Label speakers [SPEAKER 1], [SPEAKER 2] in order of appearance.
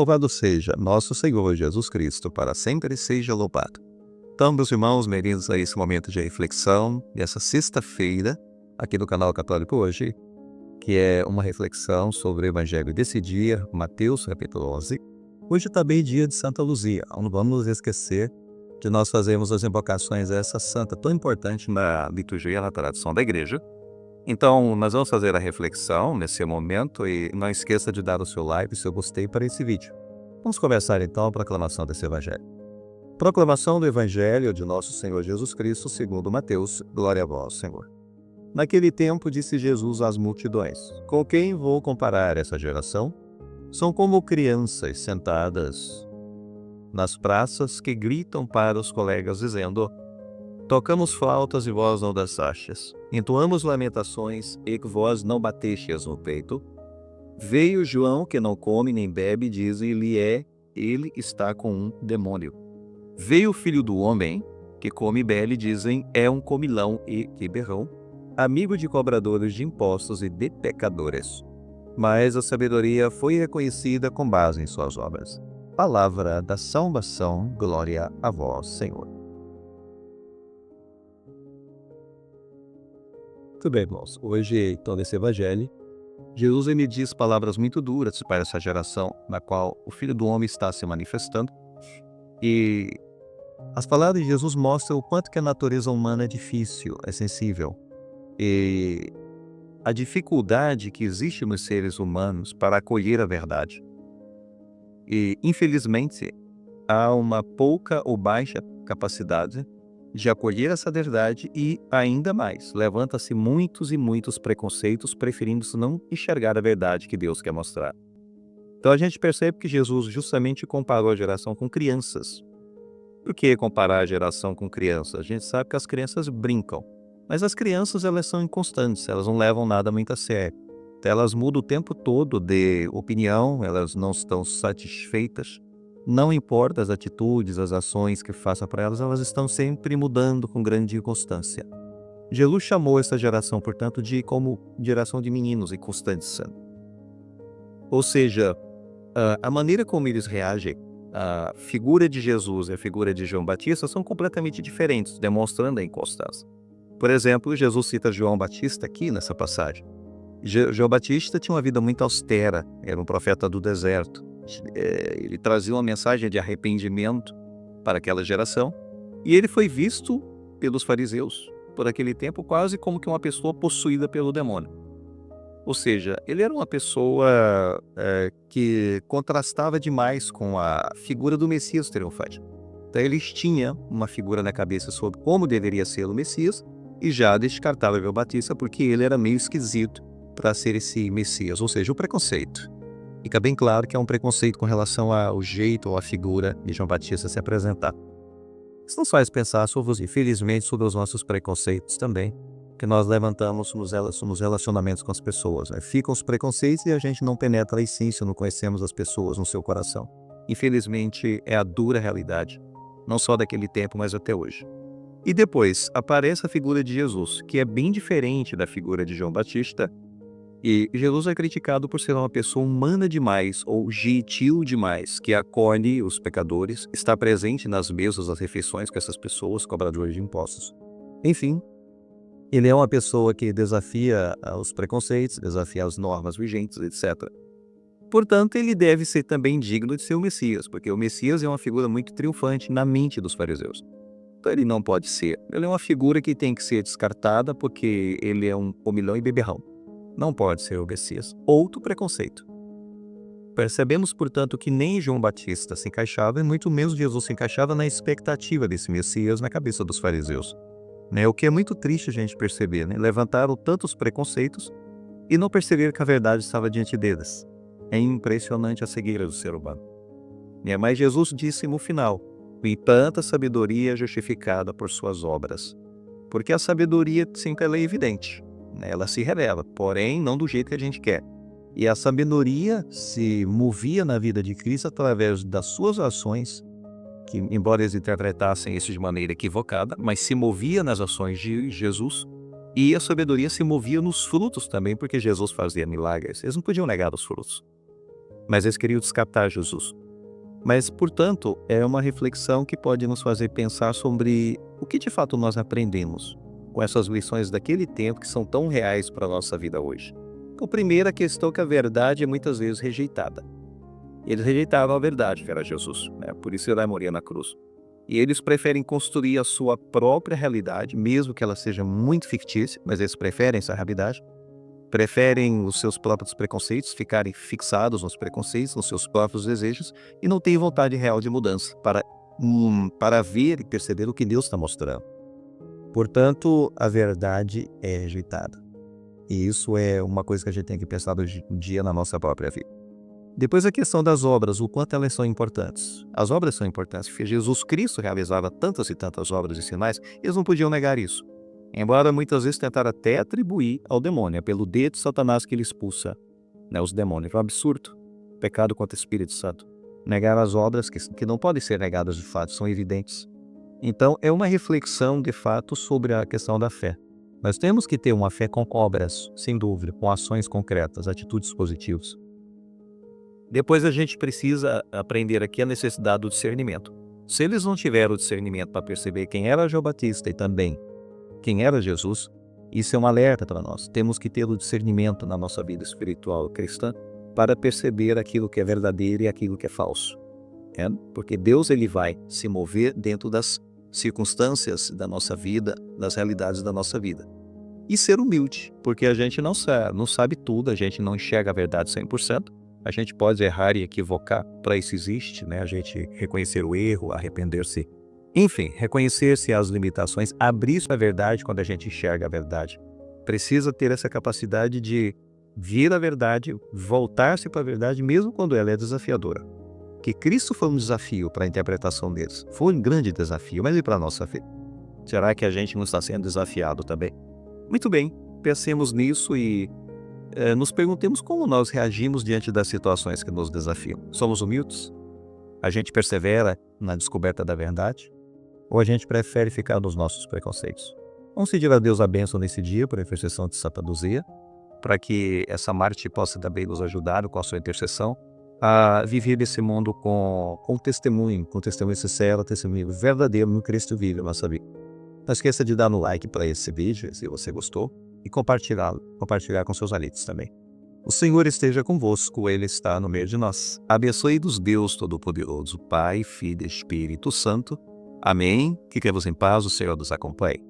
[SPEAKER 1] Louvado seja nosso Senhor Jesus Cristo, para sempre seja louvado. Então, meus irmãos, bem-vindos a esse momento de reflexão, dessa sexta-feira, aqui no canal Católico Hoje, que é uma reflexão sobre o Evangelho desse dia, Mateus capítulo 11. Hoje também é dia de Santa Luzia, não vamos nos esquecer de nós fazermos as invocações a essa santa tão importante na liturgia, na tradição da igreja. Então, nós vamos fazer a reflexão nesse momento e não esqueça de dar o seu like e o seu gostei para esse vídeo. Vamos começar então a proclamação desse Evangelho. Proclamação do Evangelho de nosso Senhor Jesus Cristo segundo Mateus. Glória a vós, Senhor. Naquele tempo disse Jesus às multidões: com quem vou comparar essa geração? São como crianças sentadas nas praças que gritam para os colegas dizendo: tocamos flautas e vós não dançastes. Entoamos lamentações e que vós não batestes no peito. Veio João, que não come nem bebe, dizem-lhe ele está com um demônio. Veio o Filho do Homem, que come e bebe, dizem, é um comilão e beberrão, amigo de cobradores de impostos e de pecadores. Mas a sabedoria foi reconhecida com base em suas obras. Palavra da salvação, glória a vós, Senhor. Muito bem, irmãos. Hoje, então, nesse Evangelho, Jesus me diz palavras muito duras para essa geração na qual o Filho do Homem está se manifestando. E as palavras de Jesus mostram o quanto que a natureza humana é difícil, é sensível. E a dificuldade que existe nos seres humanos para acolher a verdade. E, infelizmente, há uma pouca ou baixa capacidade de acolher essa verdade e, ainda mais, levanta-se muitos e muitos preconceitos, preferindo não enxergar a verdade que Deus quer mostrar. Então a gente percebe que Jesus justamente comparou a geração com crianças. Por que comparar a geração com crianças? A gente sabe que as crianças brincam, mas as crianças elas são inconstantes, elas não levam nada muito a sério. Então, elas mudam o tempo todo de opinião, elas não estão satisfeitas. Não importa as atitudes, as ações que faça para elas, elas estão sempre mudando com grande inconstância. Jesus chamou essa geração, portanto, como geração de meninos inconstantes. Ou seja, a maneira como eles reagem, a figura de Jesus e a figura de João Batista são completamente diferentes, demonstrando a inconstância. Por exemplo, Jesus cita João Batista aqui nessa passagem. João Batista tinha uma vida muito austera, era um profeta do deserto. Ele trazia uma mensagem de arrependimento para aquela geração e ele foi visto pelos fariseus por aquele tempo quase como que uma pessoa possuída pelo demônio. Ou seja, ele era uma pessoa que contrastava demais com a figura do Messias triunfante. Então eles tinham uma figura na cabeça sobre como deveria ser o Messias e já descartava João Batista porque ele era meio esquisito para ser esse Messias, ou seja, o preconceito. Fica bem claro que é um preconceito com relação ao jeito ou à figura de João Batista se apresentar. Isso nos faz pensar, infelizmente, sobre os nossos preconceitos também, que nós levantamos nos relacionamentos com as pessoas. Ficam os preconceitos e a gente não penetra a essência, não conhecemos as pessoas no seu coração. Infelizmente, é a dura realidade, não só daquele tempo, mas até hoje. E depois, aparece a figura de Jesus, que é bem diferente da figura de João Batista. E Jesus é criticado por ser uma pessoa humana demais ou gentil demais, que acolhe os pecadores, está presente nas mesas das refeições com essas pessoas, cobradores de impostos. Enfim, ele é uma pessoa que desafia os preconceitos, desafia as normas vigentes, etc. Portanto, ele deve ser também digno de ser o Messias, porque o Messias é uma figura muito triunfante na mente dos fariseus. Então ele não pode ser. Ele é uma figura que tem que ser descartada porque ele é um comilão e beberrão. Não pode ser o Messias. Outro preconceito. Percebemos, portanto, que nem João Batista se encaixava e muito menos Jesus se encaixava na expectativa desse Messias na cabeça dos fariseus. O que é muito triste a gente perceber. Levantaram tantos preconceitos e não perceberam que a verdade estava diante deles. É impressionante a cegueira do ser humano. Mas Jesus disse no final: e tanta sabedoria é justificada por suas obras. Porque a sabedoria sempre ela é evidente. Ela se revela, porém não do jeito que a gente quer. E a sabedoria se movia na vida de Cristo através das suas ações, que embora eles interpretassem isso de maneira equivocada, mas se movia nas ações de Jesus. E a sabedoria se movia nos frutos também, porque Jesus fazia milagres. Eles não podiam negar os frutos. mas eles queriam descartar Jesus. Mas, portanto, é uma reflexão que pode nos fazer pensar sobre o que de fato nós aprendemos com essas lições daquele tempo que são tão reais para a nossa vida hoje. Então, primeira questão é que a verdade é muitas vezes rejeitada. Eles rejeitavam a verdade, que era Jesus, né? Por isso ele morrer na cruz. E eles preferem construir a sua própria realidade, mesmo que ela seja muito fictícia, mas eles preferem essa realidade. Preferem os seus próprios preconceitos, ficarem fixados nos preconceitos, nos seus próprios desejos, e não têm vontade real de mudança para ver e perceber o que Deus está mostrando. Portanto, a verdade é rejeitada. E isso é uma coisa que a gente tem que pensar hoje em dia na nossa própria vida. Depois a questão das obras, o quanto elas são importantes. As obras são importantes, porque Jesus Cristo realizava tantas e tantas obras e sinais, eles não podiam negar isso. Embora muitas vezes tentaram até atribuir ao demônio, é pelo dedo de Satanás que ele expulsa, né, os demônios. É um absurdo. Pecado contra o Espírito Santo. Negar as obras que não podem ser negadas de fato, são evidentes. Então é uma reflexão de fato sobre a questão da fé. Nós temos que ter uma fé com obras, sem dúvida, com ações concretas, atitudes positivas. Depois a gente precisa aprender aqui a necessidade do discernimento. Se eles não tiveram o discernimento para perceber quem era João Batista e também quem era Jesus, isso é um alerta para nós. Temos que ter o discernimento na nossa vida espiritual cristã para perceber aquilo que é verdadeiro e aquilo que é falso. Porque Deus ele vai se mover dentro das circunstâncias da nossa vida, das realidades da nossa vida. E ser humilde, porque a gente não sabe tudo, a gente não enxerga a verdade 100%. A gente pode errar e equivocar, para isso existe, né? A gente reconhecer o erro, arrepender-se. Enfim, reconhecer-se as limitações, abrir-se para a verdade quando a gente enxerga a verdade. Precisa ter essa capacidade de vir a verdade, voltar-se para a verdade, mesmo quando ela é desafiadora. Que Cristo foi um desafio para a interpretação deles. Foi um grande desafio, mas e para a nossa fé? Será que a gente não está sendo desafiado também? Muito bem, pensemos nisso e nos perguntemos como nós reagimos diante das situações que nos desafiam. Somos humildes? A gente persevera na descoberta da verdade? Ou a gente prefere ficar nos nossos preconceitos? Vamos pedir a Deus a bênção nesse dia, por intercessão de Santa Luzia, para que essa Marte possa também nos ajudar com a sua intercessão a viver nesse mundo com testemunho sincero, testemunho verdadeiro no Cristo vive a nossa vida. Não esqueça de dar um like para esse vídeo, se você gostou, e compartilhar com seus amigos também. O Senhor esteja convosco, Ele está no meio de nós. Abençoe-nos Deus Todo-Poderoso, Pai, Filho e Espírito Santo. Amém. Fiquemos em paz, o Senhor nos acompanhe.